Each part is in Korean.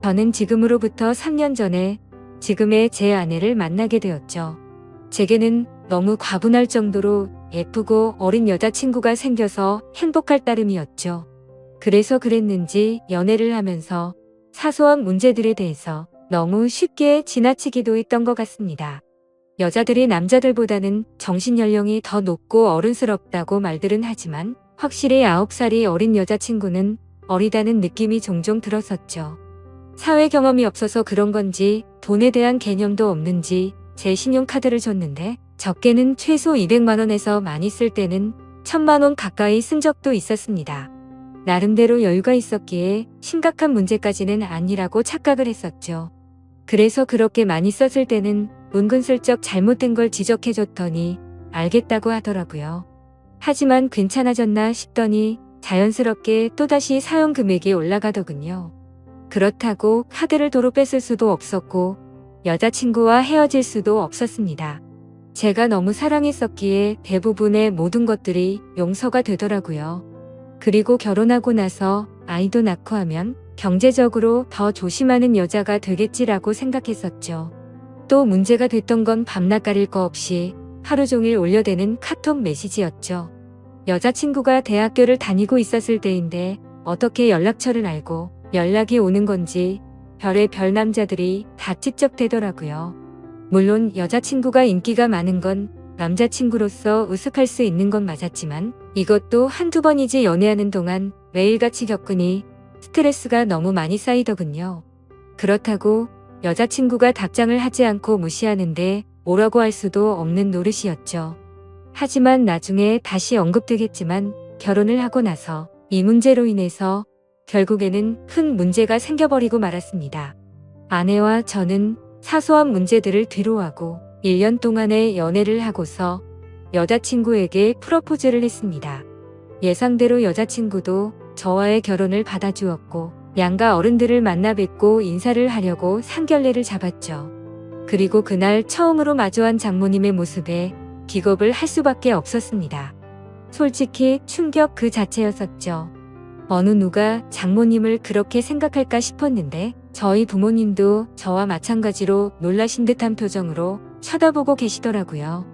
저는 지금으로부터 3년 전에 지금의 제 아내를 만나게 되었죠. 제게는 너무 과분할 정도로 예쁘고 어린 여자친구가 생겨서 행복할 따름이었죠. 그래서 그랬는지 연애를 하면서 사소한 문제들에 대해서 너무 쉽게 지나치기도 했던 것 같습니다. 여자들이 남자들보다는 정신연령이 더 높고 어른스럽다고 말들은 하지만 확실히 9살이 어린 여자친구는 어리다는 느낌이 종종 들었었죠. 사회 경험이 없어서 그런 건지 돈에 대한 개념도 없는지 제 신용카드를 줬는데 적게는 최소 200만 원에서 많이 쓸 때는 1000만 원 가까이 쓴 적도 있었습니다. 나름대로 여유가 있었기에 심각한 문제까지는 아니라고 착각을 했었죠. 그래서 그렇게 많이 썼을 때는 은근슬쩍 잘못된 걸 지적해줬더니 알겠다고 하더라고요. 하지만 괜찮아졌나 싶더니 자연스럽게 또다시 사용 금액이 올라가더군요. 그렇다고 카드를 도로 뺐을 수도 없었고 여자친구와 헤어질 수도 없었습니다. 제가 너무 사랑했었기에 대부분의 모든 것들이 용서가 되더라고요. 그리고 결혼하고 나서 아이도 낳고 하면 경제적으로 더 조심하는 여자가 되겠지라고 생각했었죠. 또 문제가 됐던 건 밤낮 가릴 거 없이 하루 종일 올려대는 카톡 메시지였죠. 여자친구가 대학교를 다니고 있었을 때인데 어떻게 연락처를 알고 연락이 오는 건지 별의 별 남자들이 다 찝쩍대더라고요. 물론 여자친구가 인기가 많은 건 남자친구로서 으슥할 수 있는 건 맞았지만 이것도 한두 번이지 연애하는 동안 매일같이 겪으니 스트레스가 너무 많이 쌓이더군요. 그렇다고 여자친구가 답장을 하지 않고 무시하는데 뭐라고 할 수도 없는 노릇이었죠. 하지만 나중에 다시 언급되겠지만 결혼을 하고 나서 이 문제로 인해서 결국에는 큰 문제가 생겨버리고 말았습니다. 아내와 저는 사소한 문제들을 뒤로하고 1년 동안의 연애를 하고서 여자친구에게 프로포즈를 했습니다. 예상대로 여자친구도 저와의 결혼을 받아주었고 양가 어른들을 만나 뵙고 인사를 하려고 상견례를 잡았죠. 그리고 그날 처음으로 마주한 장모님의 모습에 기겁을 할 수밖에 없었습니다. 솔직히 충격 그 자체였었죠. 어느 누가 장모님을 그렇게 생각할까 싶었는데 저희 부모님도 저와 마찬가지로 놀라신 듯한 표정으로 쳐다보고 계시더라고요.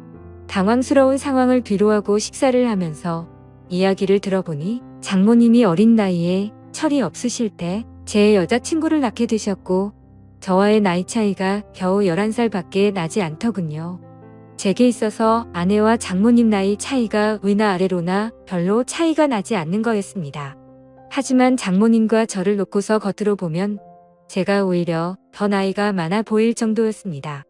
당황스러운 상황을 뒤로하고 식사를 하면서 이야기를 들어보니 장모님이 어린 나이에 철이 없으실 때 제 여자친구를 낳게 되셨고 저와의 나이 차이가 겨우 11살 밖에 나지 않더군요. 제게 있어서 아내와 장모님 나이 차이가 위나 아래로나 별로 차이가 나지 않는 거였습니다. 하지만 장모님과 저를 놓고서 겉으로 보면 제가 오히려 더 나이가 많아 보일 정도였습니다.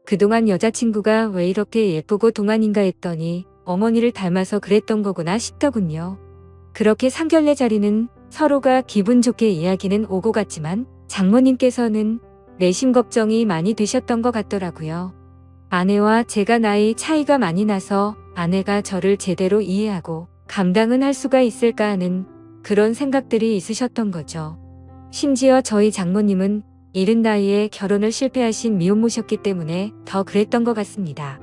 그동안 여자친구가 왜 이렇게 예쁘고 동안인가 했더니 어머니를 닮아서 그랬던 거구나 싶더군요. 그렇게 상견례 자리는 서로가 기분 좋게 이야기는 오고 갔지만 장모님께서는 내심 걱정이 많이 되셨던 것 같더라고요. 아내와 제가 나이 차이가 많이 나서 아내가 저를 제대로 이해하고 감당은 할 수가 있을까 하는 그런 생각들이 있으셨던 거죠. 심지어 저희 장모님은 이른 나이에 결혼을 실패하신 미혼모셨기 때문에 더 그랬던 것 같습니다.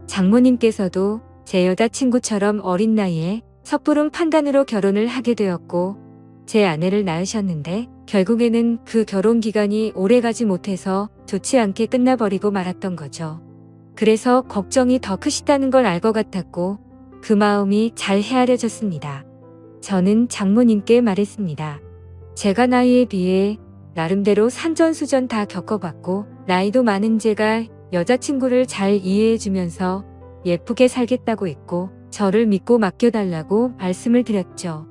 장모님께서도 제 여자친구처럼 어린 나이에 섣부른 판단으로 결혼을 하게 되었고 제 아내를 낳으셨는데 결국에는 그 결혼 기간이 오래가지 못해서 좋지 않게 끝나버리고 말았던 거죠. 그래서 걱정이 더 크시다는 걸 알 것 같았고 그 마음이 잘 헤아려졌습니다. 저는 장모님께 말했습니다. 제가 나이에 비해 나름대로 산전수전 다 겪어봤고 나이도 많은 제가 여자친구를 잘 이해해주면서 예쁘게 살겠다고 했고 저를 믿고 맡겨달라고 말씀을 드렸죠.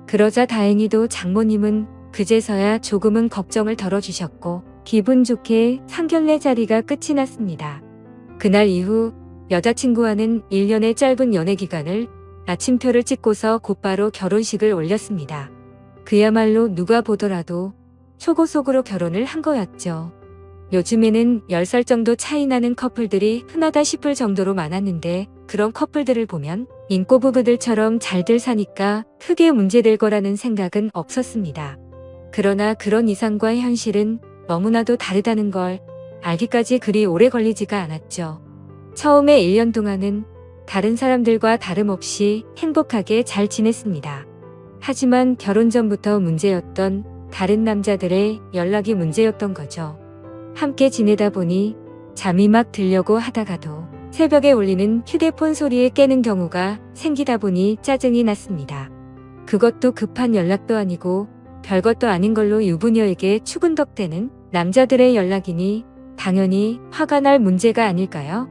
그러자 다행히도 장모님은 그제서야 조금은 걱정을 덜어주셨고 기분 좋게 상견례 자리가 끝이 났습니다. 그날 이후 여자친구와는 1년의 짧은 연애 기간을 나침표를 찍고서 곧바로 결혼식을 올렸습니다. 그야말로 누가 보더라도 초고속으로 결혼을 한 거였죠. 요즘에는 10살 정도 차이 나는 커플들이 흔하다 싶을 정도로 많았는데 그런 커플들을 보면 인꼬 부부들처럼 잘들 사니까 크게 문제될 거라는 생각은 없었습니다. 그러나 그런 이상과 현실은 너무나도 다르다는 걸 알기까지 그리 오래 걸리지가 않았죠. 처음에 1년 동안은 다른 사람들과 다름없이 행복하게 잘 지냈습니다. 하지만 결혼 전부터 문제였던 다른 남자들의 연락이 문제였던 거죠. 함께 지내다 보니 잠이 막 들려고 하다가도 새벽에 울리는 휴대폰 소리에 깨는 경우가 생기다 보니 짜증이 났습니다. 그것도 급한 연락도 아니고 별것도 아닌 걸로 유부녀에게 추근덕대는 남자들의 연락이니 당연히 화가 날 문제가 아닐까요?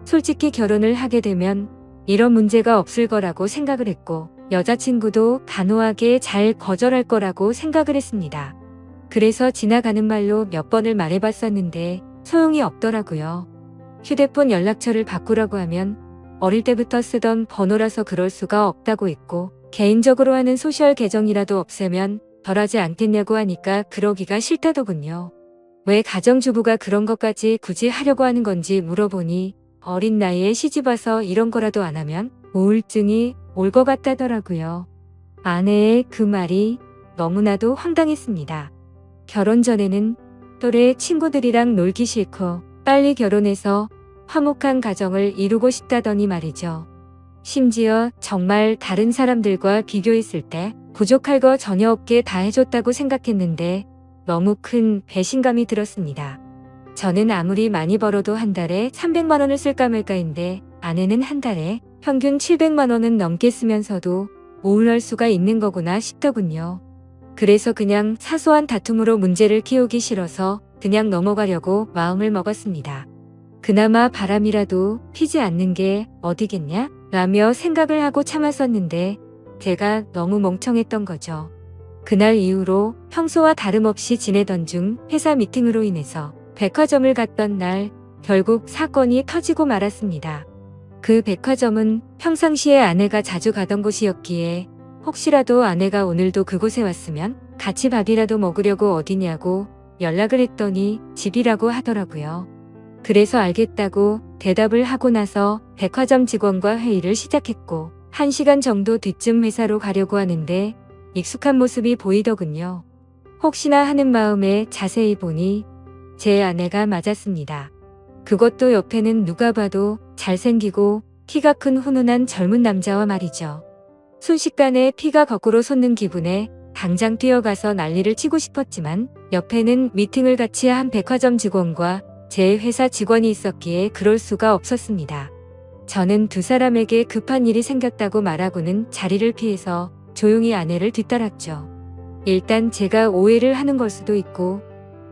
솔직히 결혼을 하게 되면 이런 문제가 없을 거라고 생각을 했고 여자친구도 단호하게 잘 거절할 거라고 생각을 했습니다. 그래서 지나가는 말로 몇 번을 말해봤었는데 소용이 없더라고요. 휴대폰 연락처를 바꾸라고 하면 어릴 때부터 쓰던 번호라서 그럴 수가 없다고 했고 개인적으로 하는 소셜 계정이라도 없애면 덜하지 않겠냐고 하니까 그러기가 싫다더군요. 왜 가정주부가 그런 것까지 굳이 하려고 하는 건지 물어보니 어린 나이에 시집와서 이런 거라도 안 하면 우울증이 올 것 같다더라고요. 아내의 그 말이 너무나도 황당했습니다. 결혼 전에는 또래 친구들이랑 놀기 싫고 빨리 결혼해서 화목한 가정을 이루고 싶다더니 말이죠. 심지어 정말 다른 사람들과 비교했을 때 부족할 거 전혀 없게 다 해줬다고 생각했는데 너무 큰 배신감이 들었습니다. 저는 아무리 많이 벌어도 한 달에 300만 원을 쓸까 말까인데 아내는 한 달에 평균 700만 원은 넘게 쓰면서도 우울할 수가 있는 거구나 싶더군요. 그래서 그냥 사소한 다툼으로 문제를 키우기 싫어서 그냥 넘어가려고 마음을 먹었습니다. 그나마 바람이라도 피지 않는 게 어디겠냐? 라며 생각을 하고 참았었는데 제가 너무 멍청했던 거죠. 그날 이후로 평소와 다름없이 지내던 중 회사 미팅으로 인해서 백화점을 갔던 날 결국 사건이 터지고 말았습니다. 그 백화점은 평상시에 아내가 자주 가던 곳이었기에 혹시라도 아내가 오늘도 그곳에 왔으면 같이 밥이라도 먹으려고 어디냐고 연락을 했더니 집이라고 하더라고요. 그래서 알겠다고 대답을 하고 나서 백화점 직원과 회의를 시작했고 1시간 정도 뒤쯤 회사로 가려고 하는데 익숙한 모습이 보이더군요. 혹시나 하는 마음에 자세히 보니 제 아내가 맞았습니다. 그것도 옆에는 누가 봐도 잘생기고 키가 큰 훈훈한 젊은 남자와 말이죠. 순식간에 피가 거꾸로 솟는 기분에 당장 뛰어가서 난리를 치고 싶었지만 옆에는 미팅을 같이 한 백화점 직원과 제 회사 직원이 있었기에 그럴 수가 없었습니다. 저는 두 사람에게 급한 일이 생겼다고 말하고는 자리를 피해서 조용히 아내를 뒤따랐죠. 일단 제가 오해를 하는 걸 수도 있고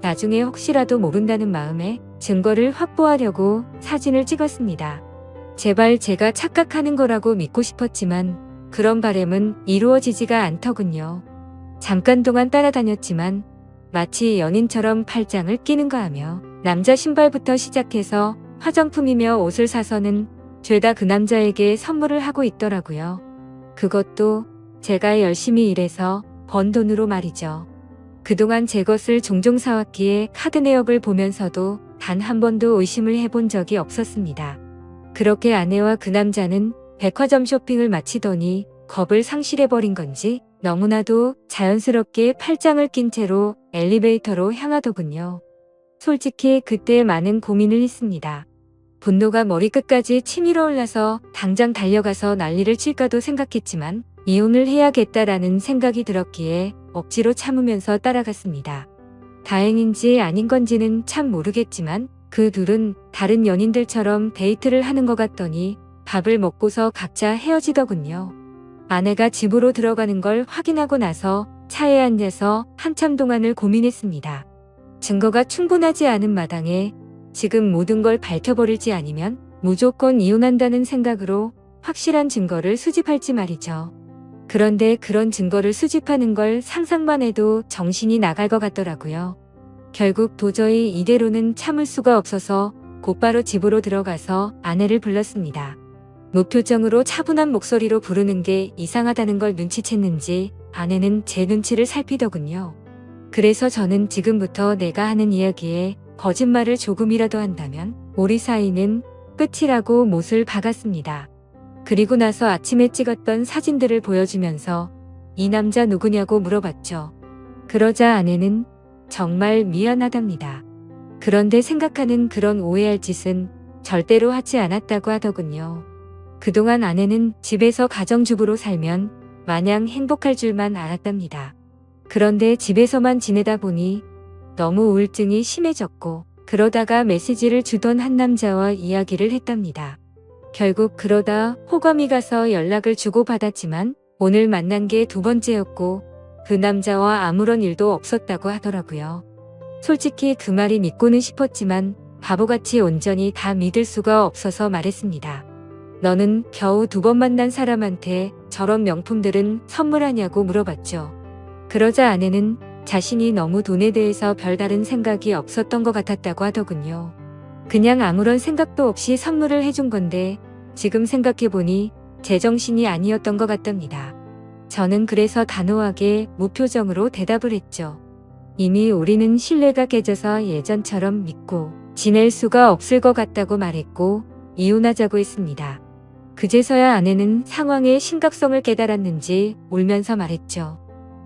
나중에 혹시라도 모른다는 마음에 증거를 확보하려고 사진을 찍었습니다. 제발 제가 착각하는 거라고 믿고 싶었지만 그런 바람은 이루어지지가 않더군요. 잠깐 동안 따라다녔지만 마치 연인처럼 팔짱을 끼는가 하며 남자 신발부터 시작해서 화장품이며 옷을 사서는 죄다 그 남자에게 선물을 하고 있더라고요. 그것도 제가 열심히 일해서 번 돈으로 말이죠. 그동안 제 것을 종종 사왔기에 카드 내역을 보면서도 단 한 번도 의심을 해본 적이 없었습니다. 그렇게 아내와 그 남자는 백화점 쇼핑을 마치더니 겁을 상실해버린 건지 너무나도 자연스럽게 팔짱을 낀 채로 엘리베이터로 향하더군요. 솔직히 그때 많은 고민을 했습니다. 분노가 머리끝까지 치밀어 올라서 당장 달려가서 난리를 칠까도 생각했지만 이혼을 해야겠다라는 생각이 들었기에 억지로 참으면서 따라갔습니다. 다행인지 아닌 건지는 참 모르겠지만 그 둘은 다른 연인들처럼 데이트를 하는 것 같더니 밥을 먹고서 각자 헤어지더군요. 아내가 집으로 들어가는 걸 확인하고 나서 차에 앉아서 한참 동안을 고민했습니다. 증거가 충분하지 않은 마당에 지금 모든 걸 밝혀버릴지 아니면 무조건 이혼한다는 생각으로 확실한 증거를 수집할지 말이죠. 그런데 그런 증거를 수집하는 걸 상상만 해도 정신이 나갈 것 같더라고요. 결국 도저히 이대로는 참을 수가 없어서 곧바로 집으로 들어가서 아내를 불렀습니다. 무표정으로 차분한 목소리로 부르는 게 이상하다는 걸 눈치챘는지 아내는 제 눈치를 살피더군요. 그래서 저는 지금부터 내가 하는 이야기에 거짓말을 조금이라도 한다면 우리 사이는 끝이라고 못을 박았습니다. 그리고 나서 아침에 찍었던 사진들을 보여주면서 이 남자 누구냐고 물어봤죠. 그러자 아내는 정말 미안하답니다. 그런데 생각하는 그런 오해할 짓은 절대로 하지 않았다고 하더군요. 그동안 아내는 집에서 가정주부로 살면 마냥 행복할 줄만 알았답니다. 그런데 집에서만 지내다 보니 너무 우울증이 심해졌고 그러다가 메시지를 주던 한 남자와 이야기를 했답니다. 결국 그러다 호감이 가서 연락을 주고받았지만 오늘 만난 게 두 번째였고 그 남자와 아무런 일도 없었다고 하더라고요. 솔직히 그 말이 믿고는 싶었지만 바보같이 온전히 다 믿을 수가 없어서 말했습니다. 너는 겨우 두 번 만난 사람한테 저런 명품들은 선물하냐고 물어봤죠. 그러자 아내는 자신이 너무 돈에 대해서 별다른 생각이 없었던 것 같았다고 하더군요. 그냥 아무런 생각도 없이 선물을 해준 건데 지금 생각해보니 제정신이 아니었던 것 같답니다. 저는 그래서 단호하게 무표정으로 대답을 했죠. 이미 우리는 신뢰가 깨져서 예전처럼 믿고 지낼 수가 없을 것 같다고 말했고 이혼하자고 했습니다. 그제서야 아내는 상황의 심각성을 깨달았는지 울면서 말했죠.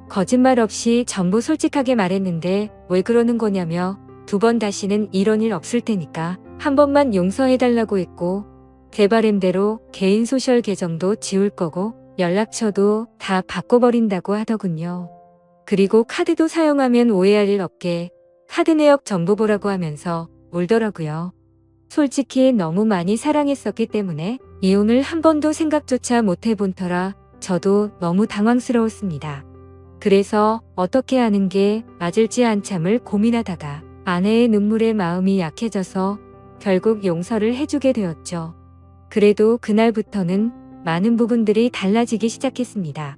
거짓말 없이 전부 솔직하게 말했는데 왜 그러는 거냐며 두 번 다시는 이런 일 없을 테니까 한 번만 용서해달라고 했고 제 바램대로 개인 소셜 계정도 지울 거고 연락처도 다 바꿔버린다고 하더군요. 그리고 카드도 사용하면 오해할 일 없게 카드 내역 전부 보라고 하면서 울더라고요. 솔직히 너무 많이 사랑했었기 때문에 이혼을 한 번도 생각조차 못 해본 터라 저도 너무 당황스러웠습니다. 그래서 어떻게 하는 게 맞을지 한참을 고민하다가 아내의 눈물에 마음이 약해져서 결국 용서를 해주게 되었죠. 그래도 그날부터는 많은 부분들이 달라지기 시작했습니다.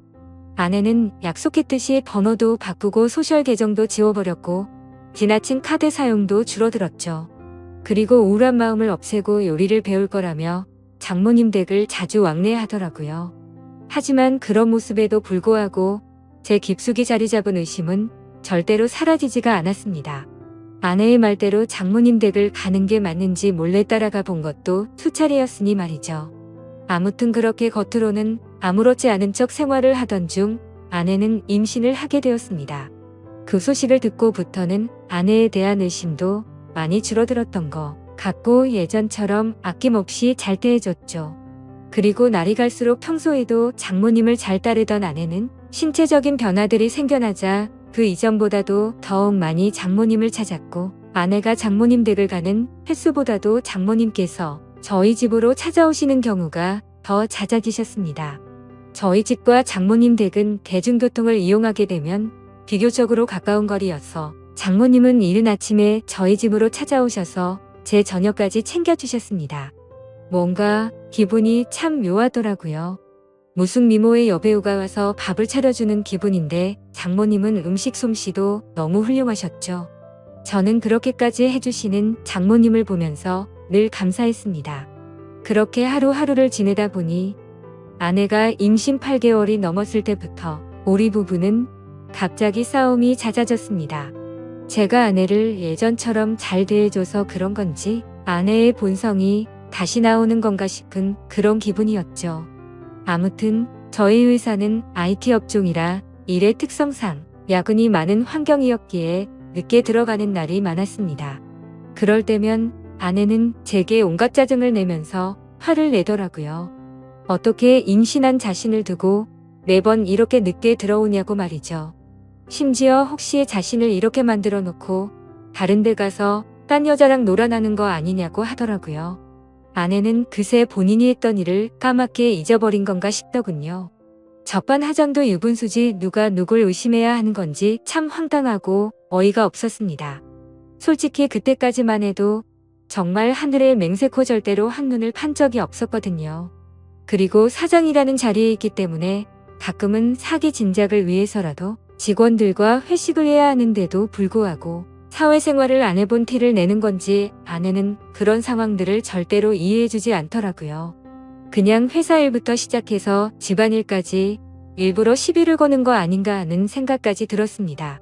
아내는 약속했듯이 번호도 바꾸고 소셜 계정도 지워버렸고 지나친 카드 사용도 줄어들었죠. 그리고 우울한 마음을 없애고 요리를 배울 거라며 장모님 댁을 자주 왕래하더라고요. 하지만 그런 모습에도 불구하고 제 깊숙이 자리 잡은 의심은 절대로 사라지지가 않았습니다. 아내의 말대로 장모님 댁을 가는 게 맞는지 몰래 따라가 본 것도 수차례였으니 말이죠. 아무튼 그렇게 겉으로는 아무렇지 않은 척 생활을 하던 중 아내는 임신을 하게 되었습니다. 그 소식을 듣고부터는 아내에 대한 의심도 많이 줄어들었던 것 같고 예전처럼 아낌없이 잘 대해줬죠. 그리고 날이 갈수록 평소에도 장모님을 잘 따르던 아내는 신체적인 변화들이 생겨나자 그 이전보다도 더욱 많이 장모님을 찾았고 아내가 장모님 댁을 가는 횟수보다도 장모님께서 저희 집으로 찾아오시는 경우가 더 잦아지셨습니다. 저희 집과 장모님 댁은 대중교통을 이용하게 되면 비교적으로 가까운 거리여서 장모님은 이른 아침에 저희 집으로 찾아오셔서 제 저녁까지 챙겨주셨습니다. 뭔가 기분이 참 묘하더라고요. 무슨 미모의 여배우가 와서 밥을 차려주는 기분인데 장모님은 음식 솜씨도 너무 훌륭하셨죠. 저는 그렇게까지 해주시는 장모님을 보면서 늘 감사했습니다. 그렇게 하루하루를 지내다 보니 아내가 임신 8개월이 넘었을 때부터 우리 부부는 갑자기 싸움이 잦아졌습니다. 제가 아내를 예전처럼 잘 대해줘서 그런 건지 아내의 본성이 다시 나오는 건가 싶은 그런 기분이었죠. 아무튼 저희 회사는 IT 업종이라 일의 특성상 야근이 많은 환경이었기에 늦게 들어가는 날이 많았습니다. 그럴 때면 아내는 제게 온갖 짜증을 내면서 화를 내더라고요. 어떻게 임신한 자신을 두고 매번 이렇게 늦게 들어오냐고 말이죠. 심지어 혹시 자신을 이렇게 만들어 놓고 다른 데 가서 딴 여자랑 놀아나는 거 아니냐고 하더라고요. 아내는 그새 본인이 했던 일을 까맣게 잊어버린 건가 싶더군요. 적반하장도 유분수지 누가 누굴 의심해야 하는 건지 참 황당하고 어이가 없었습니다. 솔직히 그때까지만 해도 정말 하늘의 맹세코 절대로 한눈을 판 적이 없었거든요. 그리고 사장이라는 자리에 있기 때문에 가끔은 사기 진작을 위해서라도 직원들과 회식을 해야 하는데도 불구하고 사회생활을 안 해본 티를 내는 건지 아내는 그런 상황들을 절대로 이해해주지 않더라고요. 그냥 회사 일부터 시작해서 집안일까지 일부러 시비를 거는 거 아닌가 하는 생각까지 들었습니다.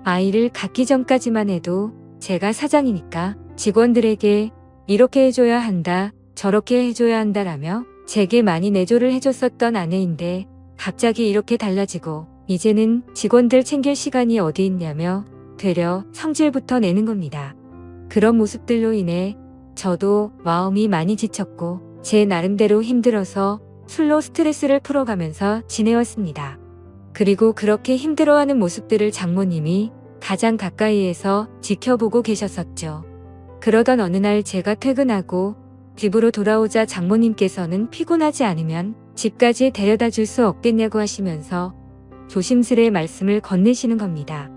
아이를 갖기 전까지만 해도 제가 사장이니까 직원들에게 이렇게 해줘야 한다, 저렇게 해줘야 한다라며 제게 많이 내조를 해줬었던 아내인데 갑자기 이렇게 달라지고 이제는 직원들 챙길 시간이 어디 있냐며 되려 성질부터 내는 겁니다. 그런 모습들로 인해 저도 마음이 많이 지쳤고 제 나름대로 힘들어서 술로 스트레스를 풀어가면서 지내왔습니다. 그리고 그렇게 힘들어하는 모습들을 장모님이 가장 가까이에서 지켜보고 계셨었죠. 그러던 어느 날 제가 퇴근하고 집으로 돌아오자 장모님께서는 피곤하지 않으면 집까지 데려다 줄 수 없겠냐고 하시면서 조심스레 말씀을 건네시는 겁니다.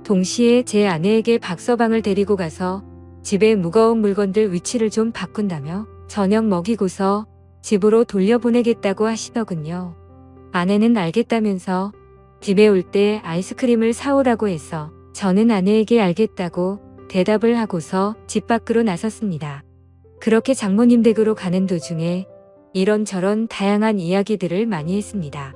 동시에 제 아내에게 박서방을 데리고 가서 집에 무거운 물건들 위치를 좀 바꾼다며 저녁 먹이고서 집으로 돌려보내겠다고 하시더군요. 아내는 알겠다면서 집에 올 때 아이스크림을 사오라고 해서 저는 아내에게 알겠다고 대답을 하고서 집 밖으로 나섰습니다. 그렇게 장모님 댁으로 가는 도중에 이런저런 다양한 이야기들을 많이 했습니다.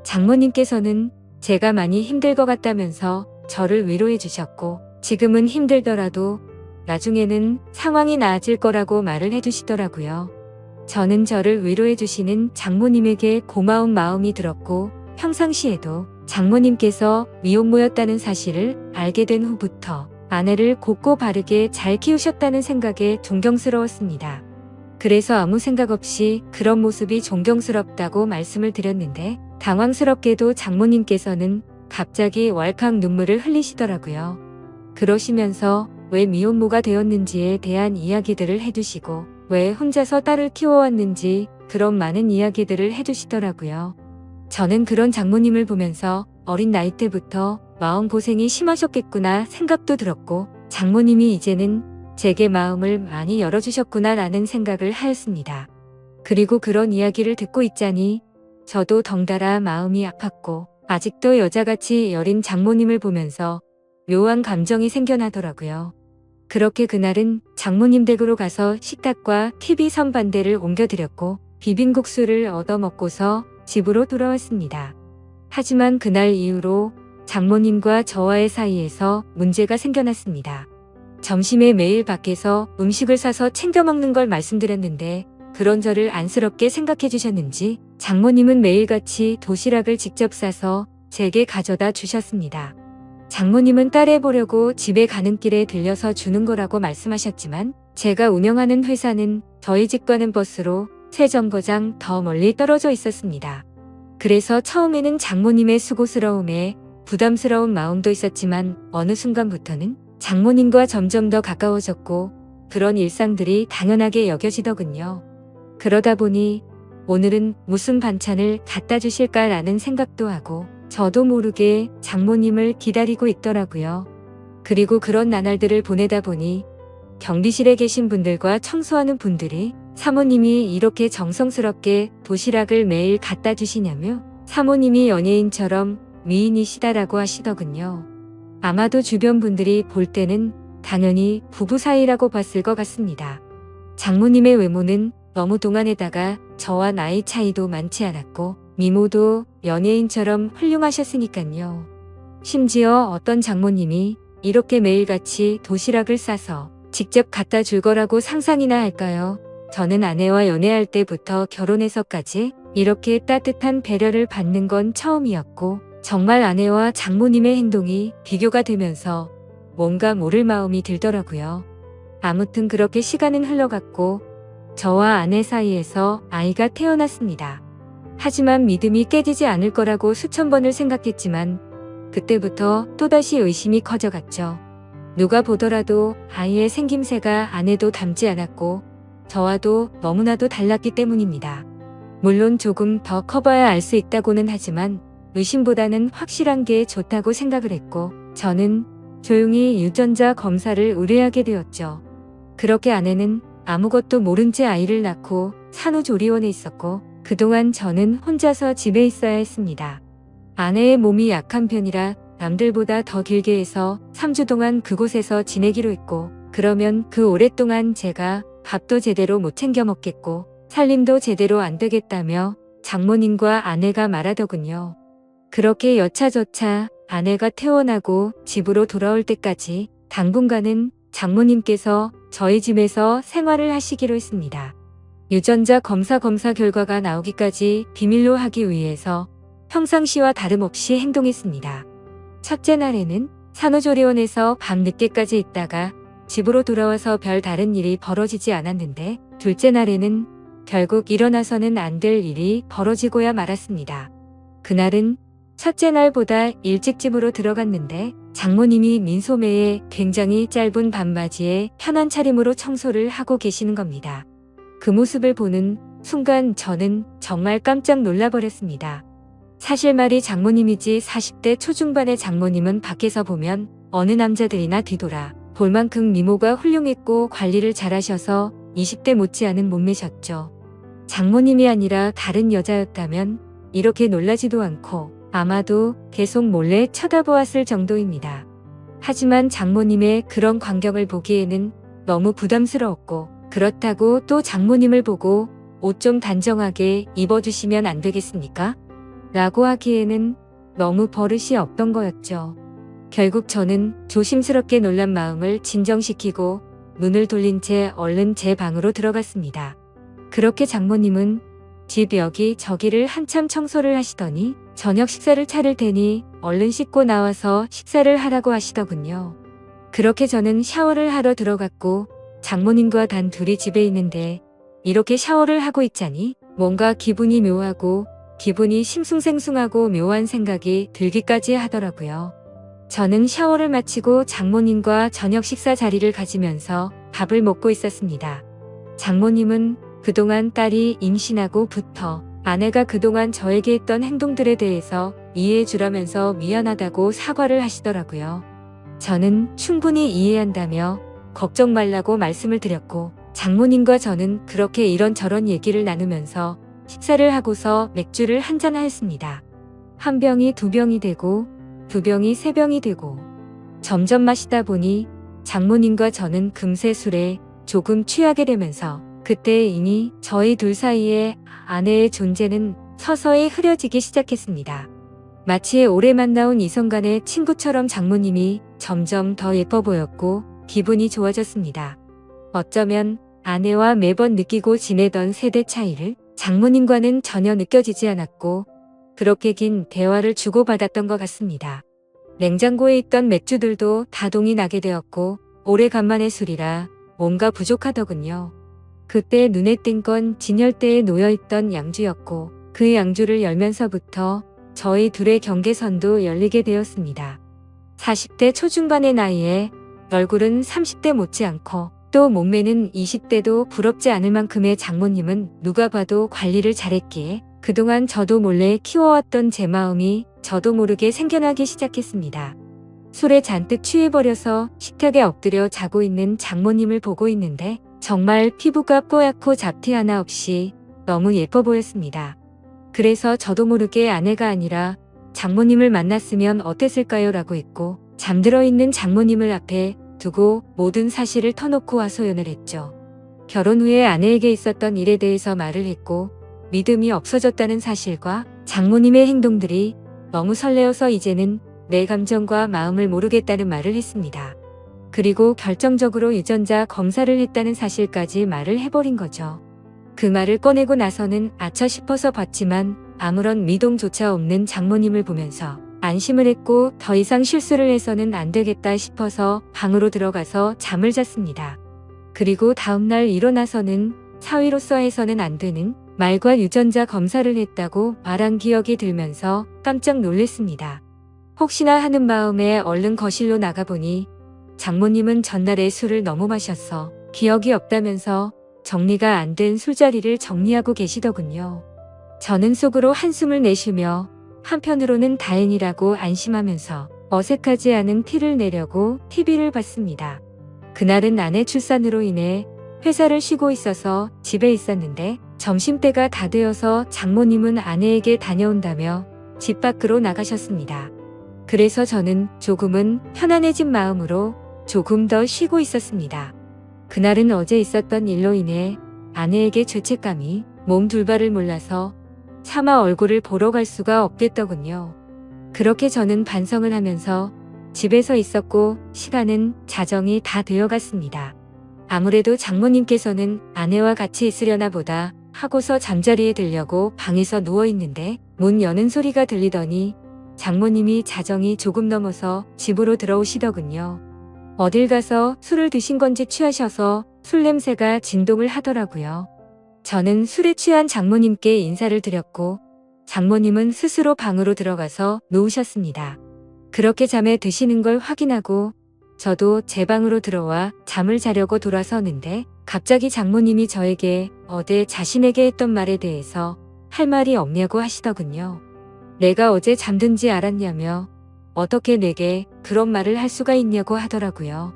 장모님께서는 제가 많이 힘들 것 같다면서 저를 위로해 주셨고 지금은 힘들더라도 나중에는 상황이 나아질 거라고 말을 해주시더라고요. 저는 저를 위로해 주시는 장모님에게 고마운 마음이 들었고 평상시에도 장모님께서 미혼모였다는 사실을 알게 된 후부터 아내를 곱고 바르게 잘 키우셨다는 생각에 존경스러웠습니다. 그래서 아무 생각 없이 그런 모습이 존경스럽다고 말씀을 드렸는데 당황스럽게도 장모님께서는 갑자기 왈칵 눈물을 흘리시더라고요. 그러시면서 왜 미혼모가 되었는지에 대한 이야기들을 해주시고 왜 혼자서 딸을 키워왔는지 그런 많은 이야기들을 해주시더라고요. 저는 그런 장모님을 보면서 어린 나이 때부터 마음고생이 심하셨겠구나 생각도 들었고 장모님이 이제는 제게 마음을 많이 열어주셨구나 라는 생각을 하였습니다. 그리고 그런 이야기를 듣고 있자니 저도 덩달아 마음이 아팠고 아직도 여자같이 여린 장모님을 보면서 묘한 감정이 생겨나더라고요. 그렇게 그날은 장모님 댁으로 가서 식탁과 TV 선반대를 옮겨드렸고 비빔국수를 얻어먹고서 집으로 돌아왔습니다. 하지만 그날 이후로 장모님과 저와의 사이에서 문제가 생겨났습니다. 점심에 매일 밖에서 음식을 사서 챙겨 먹는 걸 말씀드렸는데 그런 저를 안쓰럽게 생각해 주셨는지 장모님은 매일같이 도시락을 직접 싸서 제게 가져다 주셨습니다. 장모님은 따라해보려고 집에 가는 길에 들려서 주는 거라고 말씀하셨지만 제가 운영하는 회사는 저희 집과는 버스로 3정거장 더 멀리 떨어져 있었습니다. 그래서 처음에는 장모님의 수고스러움에 부담스러운 마음도 있었지만 어느 순간부터는 장모님과 점점 더 가까워졌고 그런 일상들이 당연하게 여겨지더군요. 그러다 보니 오늘은 무슨 반찬을 갖다 주실까라는 생각도 하고 저도 모르게 장모님을 기다리고 있더라고요. 그리고 그런 나날들을 보내다 보니 경비실에 계신 분들과 청소하는 분들이 사모님이 이렇게 정성스럽게 도시락을 매일 갖다 주시냐며 사모님이 연예인처럼 미인이시다라고 하시더군요. 아마도 주변 분들이 볼 때는 당연히 부부 사이라고 봤을 것 같습니다. 장모님의 외모는 너무 동안에다가 저와 나이 차이도 많지 않았고 미모도 연예인처럼 훌륭하셨으니깐요. 심지어 어떤 장모님이 이렇게 매일같이 도시락을 싸서 직접 갖다 줄 거라고 상상이나 할까요? 저는 아내와 연애할 때부터 결혼해서까지 이렇게 따뜻한 배려를 받는 건 처음이었고 정말 아내와 장모님의 행동이 비교가 되면서 뭔가 모를 마음이 들더라고요. 아무튼 그렇게 시간은 흘러갔고 저와 아내 사이에서 아이가 태어났습니다. 하지만 믿음이 깨지지 않을 거라고 수천 번을 생각했지만 그때부터 또다시 의심이 커져갔죠. 누가 보더라도 아이의 생김새가 아내도 닮지 않았고 저와도 너무나도 달랐기 때문입니다. 물론 조금 더 커봐야 알 수 있다고는 하지만 의심보다는 확실한 게 좋다고 생각을 했고 저는 조용히 유전자 검사를 의뢰하게 되었죠. 그렇게 아내는 아무것도 모른 채 아이를 낳고 산후조리원에 있었고 그동안 저는 혼자서 집에 있어야 했습니다. 아내의 몸이 약한 편이라 남들보다 더 길게 해서 3주 동안 그곳에서 지내기로 했고 그러면 그 오랫동안 제가 밥도 제대로 못 챙겨 먹겠고 살림도 제대로 안 되겠다며 장모님과 아내가 말하더군요. 그렇게 여차저차 아내가 퇴원하고 집으로 돌아올 때까지 당분간은 장모님께서 저희 집에서 생활을 하시기로 했습니다. 유전자 검사 결과가 나오기까지 비밀로 하기 위해서 평상시와 다름없이 행동했습니다. 첫째 날에는 산후조리원에서 밤 늦게까지 있다가 집으로 돌아와서 별 다른 일이 벌어지지 않았는데 둘째 날에는 결국 일어나서는 안 될 일이 벌어지고야 말았습니다. 그날은 첫째 날보다 일찍 집으로 들어갔는데 장모님이 민소매에 굉장히 짧은 반바지에 편한 차림으로 청소를 하고 계시는 겁니다. 그 모습을 보는 순간 저는 정말 깜짝 놀라버렸습니다. 사실 말이 장모님이지 40대 초중반의 장모님은 밖에서 보면 어느 남자들이나 뒤돌아 볼 만큼 미모가 훌륭했고 관리를 잘하셔서 20대 못지않은 몸매셨죠. 장모님이 아니라 다른 여자였다면 이렇게 놀라지도 않고 아마도 계속 몰래 쳐다보았을 정도입니다. 하지만 장모님의 그런 광경을 보기에는 너무 부담스러웠고, 그렇다고 또 장모님을 보고 옷 좀 단정하게 입어주시면 안 되겠습니까? 라고 하기에는 너무 버릇이 없던 거였죠. 결국 저는 조심스럽게 놀란 마음을 진정시키고 눈을 돌린 채 얼른 제 방으로 들어갔습니다. 그렇게 장모님은 집 여기저기를 한참 청소를 하시더니 저녁 식사를 차릴 테니 얼른 씻고 나와서 식사를 하라고 하시더군요. 그렇게 저는 샤워를 하러 들어갔고 장모님과 단 둘이 집에 있는데 이렇게 샤워를 하고 있자니 뭔가 기분이 묘하고 기분이 싱숭생숭하고 묘한 생각이 들기까지 하더라고요. 저는 샤워를 마치고 장모님과 저녁 식사 자리를 가지면서 밥을 먹고 있었습니다. 장모님은 그동안 딸이 임신하고부터 아내가 그동안 저에게 했던 행동들에 대해서 이해해 주라면서 미안하다고 사과를 하시더라고요. 저는 충분히 이해한다며 걱정 말라고 말씀을 드렸고 장모님과 저는 그렇게 이런저런 얘기를 나누면서 식사를 하고서 맥주를 한잔 하였습니다. 한 병이 두 병이 되고 두 병이 세 병이 되고 점점 마시다 보니 장모님과 저는 금세 술에 조금 취하게 되면서 그때 이미 저희 둘 사이에 아내의 존재는 서서히 흐려지기 시작했습니다. 마치 오래 만나온 이성 간의 친구처럼 장모님이 점점 더 예뻐 보였고 기분이 좋아졌습니다. 어쩌면 아내와 매번 느끼고 지내던 세대 차이를 장모님과는 전혀 느껴지지 않았고 그렇게 긴 대화를 주고받았던 것 같습니다. 냉장고에 있던 맥주들도 다동이 나게 되었고 오래간만에 술이라 뭔가 부족하더군요. 그때 눈에 띈 건 진열대에 놓여있던 양주였고 그 양주를 열면서부터 저희 둘의 경계선도 열리게 되었습니다. 40대 초중반의 나이에 얼굴은 30대 못지않고 또 몸매는 20대도 부럽지 않을 만큼의 장모님은 누가 봐도 관리를 잘했기에 그동안 저도 몰래 키워왔던 제 마음이 저도 모르게 생겨나기 시작했습니다. 술에 잔뜩 취해버려서 식탁에 엎드려 자고 있는 장모님을 보고 있는데 정말 피부가 뽀얗고 잡티 하나 없이 너무 예뻐 보였습니다. 그래서 저도 모르게 아내가 아니라 장모님을 만났으면 어땠을까요? 라고 했고 잠들어 있는 장모님을 앞에 두고 모든 사실을 터놓고 하소연을 했죠. 결혼 후에 아내에게 있었던 일에 대해서 말을 했고 믿음이 없어졌다는 사실과 장모님의 행동들이 너무 설레어서 이제는 내 감정과 마음을 모르겠다는 말을 했습니다. 그리고 결정적으로 유전자 검사를 했다는 사실까지 말을 해버린 거죠. 그 말을 꺼내고 나서는 아차 싶어서 봤지만 아무런 미동조차 없는 장모님을 보면서 안심을 했고 더 이상 실수를 해서는 안 되겠다 싶어서 방으로 들어가서 잠을 잤습니다. 그리고 다음날 일어나서는 사위로서 해서는 안 되는 말과 유전자 검사를 했다고 말한 기억이 들면서 깜짝 놀랐습니다. 혹시나 하는 마음에 얼른 거실로 나가보니 장모님은 전날에 술을 너무 마셔서 기억이 없다면서 정리가 안 된 술자리를 정리하고 계시더군요. 저는 속으로 한숨을 내쉬며 한편으로는 다행이라고 안심하면서 어색하지 않은 티를 내려고 TV를 봤습니다. 그날은 아내 출산으로 인해 회사를 쉬고 있어서 집에 있었는데 점심때가 다 되어서 장모님은 아내에게 다녀온다며 집 밖으로 나가셨습니다. 그래서 저는 조금은 편안해진 마음으로 조금 더 쉬고 있었습니다. 그날은 어제 있었던 일로 인해 아내에게 죄책감이 몸 둘바를 몰라서 차마 얼굴을 보러 갈 수가 없겠더군요. 그렇게 저는 반성을 하면서 집에서 있었고 시간은 자정이 다 되어갔습니다. 아무래도 장모님께서는 아내와 같이 있으려나 보다 하고서 잠자리에 들려고 방에서 누워있는데 문 여는 소리가 들리더니 장모님이 자정이 조금 넘어서 집으로 들어오시더군요. 어딜 가서 술을 드신 건지 취하셔서 술 냄새가 진동을 하더라고요. 저는 술에 취한 장모님께 인사를 드렸고 장모님은 스스로 방으로 들어가서 누우셨습니다. 그렇게 잠에 드시는 걸 확인하고 저도 제 방으로 들어와 잠을 자려고 돌아서는데 갑자기 장모님이 저에게 어제 자신에게 했던 말에 대해서 할 말이 없냐고 하시더군요. 내가 어제 잠든 지 알았냐며 어떻게 내게 그런 말을 할 수가 있냐고 하더라고요.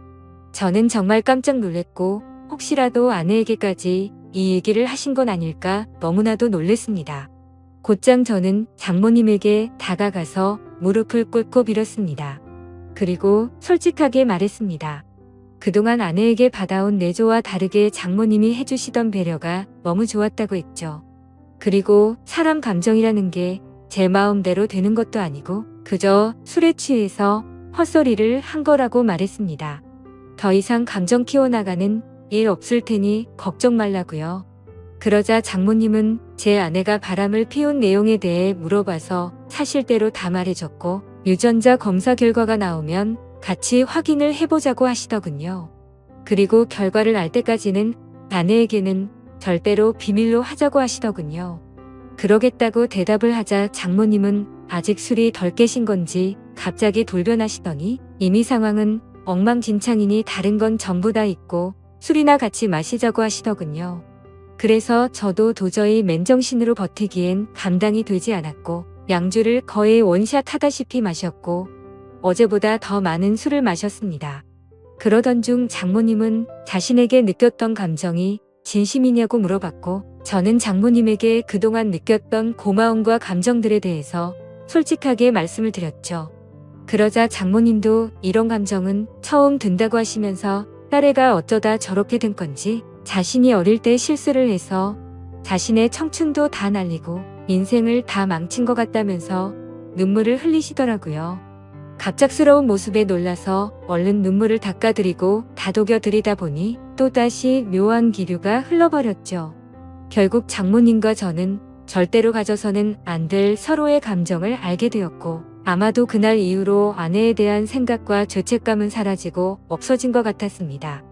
저는 정말 깜짝 놀랐고 혹시라도 아내에게까지 이 얘기를 하신 건 아닐까 너무나도 놀랬습니다. 곧장 저는 장모님에게 다가가서 무릎을 꿇고 빌었습니다. 그리고 솔직하게 말했습니다. 그동안 아내에게 받아온 내조와 다르게 장모님이 해주시던 배려가 너무 좋았다고 했죠. 그리고 사람 감정이라는 게 제 마음대로 되는 것도 아니고 그저 술에 취해서 헛소리를 한 거라고 말했습니다. 더 이상 감정 키워나가는 일 없을 테니 걱정 말라고요. 그러자 장모님은 제 아내가 바람을 피운 내용에 대해 물어봐서 사실대로 다 말해줬고 유전자 검사 결과가 나오면 같이 확인을 해보자고 하시더군요. 그리고 결과를 알 때까지는 아내에게는 절대로 비밀로 하자고 하시더군요. 그러겠다고 대답을 하자 장모님은 아직 술이 덜 깨신 건지 갑자기 돌변하시더니 이미 상황은 엉망진창이니 다른 건 전부 다 있고 술이나 같이 마시자고 하시더군요. 그래서 저도 도저히 맨정신으로 버티기엔 감당이 되지 않았고 양주를 거의 원샷 하다시피 마셨고 어제보다 더 많은 술을 마셨습니다. 그러던 중 장모님은 자신에게 느꼈던 감정이 진심이냐고 물어봤고 저는 장모님에게 그동안 느꼈던 고마움과 감정들에 대해서 솔직하게 말씀을 드렸죠. 그러자 장모님도 이런 감정은 처음 든다고 하시면서 딸애가 어쩌다 저렇게 된 건지 자신이 어릴 때 실수를 해서 자신의 청춘도 다 날리고 인생을 다 망친 것 같다면서 눈물을 흘리시더라고요. 갑작스러운 모습에 놀라서 얼른 눈물을 닦아드리고 다독여드리다 보니 또다시 묘한 기류가 흘러버렸죠. 결국 장모님과 저는 절대로 가져서는 안 될 서로의 감정을 알게 되었고 아마도 그날 이후로 아내에 대한 생각과 죄책감은 사라지고 없어진 것 같았습니다.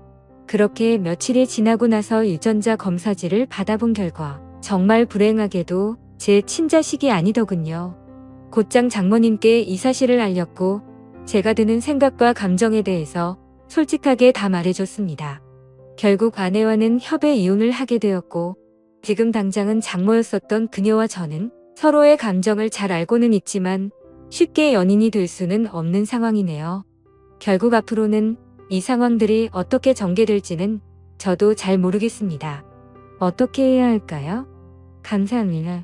그렇게 며칠이 지나고 나서 유전자 검사지를 받아본 결과 정말 불행하게도 제 친자식이 아니더군요. 곧장 장모님께 이 사실을 알렸고 제가 드는 생각과 감정에 대해서 솔직하게 다 말해줬습니다. 결국 아내와는 협의 이혼을 하게 되었고 지금 당장은 장모였었던 그녀와 저는 서로의 감정을 잘 알고는 있지만 쉽게 연인이 될 수는 없는 상황이네요. 결국 앞으로는 이 상황들이 어떻게 전개될지는 저도 잘 모르겠습니다. 어떻게 해야 할까요? 감사합니다.